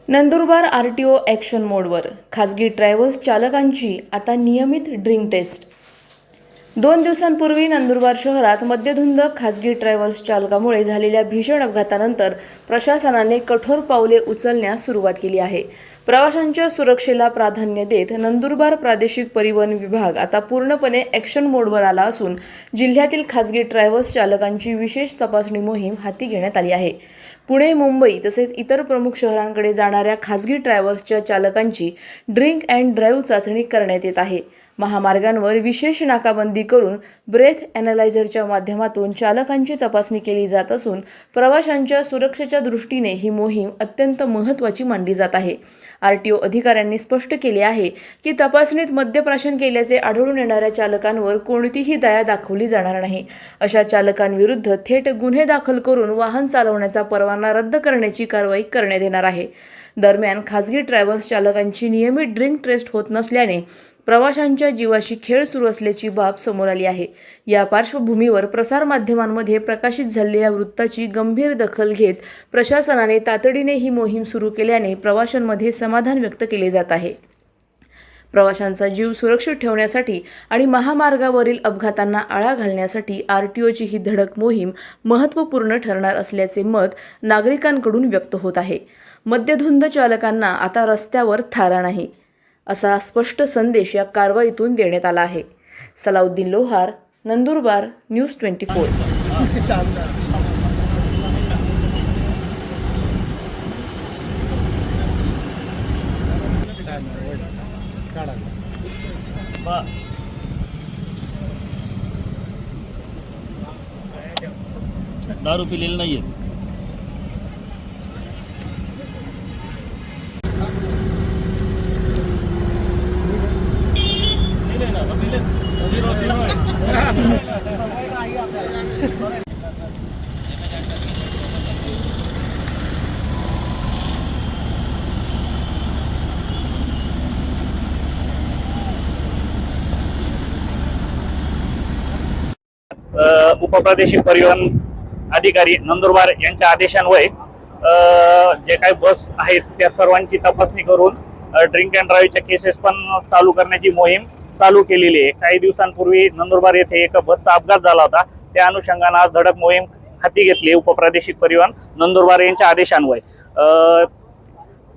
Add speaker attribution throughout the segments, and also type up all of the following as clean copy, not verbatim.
Speaker 1: Nandurbar RTO action मोडवर खासगी travels चालकांची आता नियमित ड्रिंक टेस्ट। 2 दिवसांपूर्वी नंदुरबार शहरात मद्यधुंद खासगी ट्रॅव्हल्स चालकामुळे झालेल्या भीषण अपघातानंतर प्रशासनाने कठोर पावले उचलण्यास सुरुवात केली आहे। प्रवाशांच्या सुरक्षेला प्राधान्य देत नंदुरबार प्रादेशिक परिवहन विभाग आता पूर्णपणे ॲक्शन मोडवर आला असून जिल्ह्यातील खासगी ट्रॅव्हल्स चालकांची विशेष तपासणी मोहीम हाती घेण्यात आली आहे। पुणे, मुंबई तसेच इतर प्रमुख शहरांकडे जाणाऱ्या खासगी ट्रॅव्हल्सच्या चालकांची ड्रिंक अँड ड्राईव्ह चाचणी करण्यात येत आहे। महामार्गांवर विशेष नाकाबंदी करून ब्रेथ ॲनालायझरच्या माध्यमातून चालकांची तपासणी केली जात असून प्रवाशांच्या सुरक्षेच्या दृष्टीने ही मोहीम अत्यंत महत्त्वाची मानली जात आहे। आरटीओ अधिकाऱ्यांनी स्पष्ट केले आहे की तपासणीत मद्यप्राशन केल्याचे आढळून येणाऱ्या चालकांवर कोणतीही दया दाखवली जाणार नाही। अशा चालकांविरुद्ध थेट गुन्हे दाखल करून वाहन चालवण्याचा परवाना रद्द करण्याची कारवाई करण्यात येणार आहे। दरम्यान खासगी ट्रॅव्हल्स चालकांची नियमित ड्रिंक टेस्ट होत नसल्याने प्रवाशांच्या जीवाशी खेळ सुरू असल्याची बाब समोर आली आहे। या पार्श्वभूमीवर प्रसारमाध्यमांमध्ये प्रकाशित झालेल्या वृत्ताची गंभीर दखल घेत प्रशासनाने तातडीने ही मोहीम सुरू केल्याने प्रवाशांमध्ये समाधान व्यक्त केले जात आहे। प्रवाशांचा जीव सुरक्षित ठेवण्यासाठी आणि महामार्गावरील अपघातांना आळा घालण्यासाठी आरटीओची ही धडक मोहीम महत्त्वपूर्ण ठरणार असल्याचे मत नागरिकांकडून व्यक्त होत आहे। मद्यधुंद चालकांना आता रस्त्यावर थारा नाही, असा स्पष्ट संदेश या कारवाईतून देण्यात आला आहे। सलाउद्दीन लोहार, नंदुरबार, न्यूज 24।
Speaker 2: दारू पिलेली नाहीये।
Speaker 3: उपप्रादेशिक परिवहन अधिकारी नंदुरबार यांच्या आदेशान्वये जे काही बस आहेत त्या सर्वांची तपासणी करून ड्रिंक अँड ड्राईव्हच्या केसेस पण चालू करण्याची मोहीम चालू केलेली आहे। काही दिवसांपूर्वी नंदुरबार येथे एक बसचा अपघात झाला होता, त्या अनुषंगाने आज धडक मोहीम हाती घेतली उपप्रादेशिक परिवहन नंदुरबार यांच्या आदेशान्वये।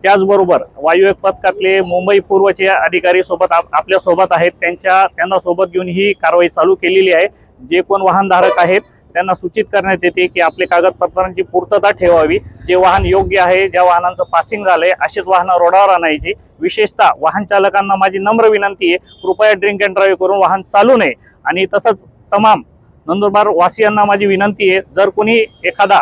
Speaker 3: त्याचबरोबर वायुवेग पथकातले मुंबई पूर्वचे अधिकारी सोबत आपल्या सोबत आहेत, त्यांना सोबत घेऊन ही कारवाई चालू केलेली आहे। जे कोण वाहनधारक आहेत त्यांना सूचित करण्यात येते की आपले कागदपत्रांची पूर्तता ठेवावी। जे वाहन योग्य आहे, ज्या वाहनांचं पासिंग झालंय असेच वाहन रोडावर आणायची। विशेषतः वाहन चालकांना माझी नम्र विनंती आहे, कृपया ड्रिंक अँड ड्राईव्ह करून वाहन चालू नये। आणि तसंच तमाम नंदुरबार वासियांना माझी विनंती आहे, जर कोणी एखादा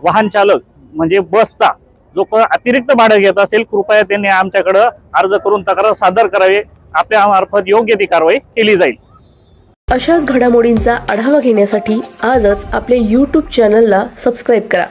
Speaker 3: वाहन चालक म्हणजे बसचा जो अतिरिक्त भाडं घेत असेल, कृपया त्यांनी आमच्याकडे अर्ज करून तक्रार सादर करावी। आपल्या मार्फत योग्य ती कारवाई केली जाईल।
Speaker 1: अशाच घडामोडींचा आढावा घेण्यासाठी आजच आपले YouTube चॅनलला सबस्क्राईब करा।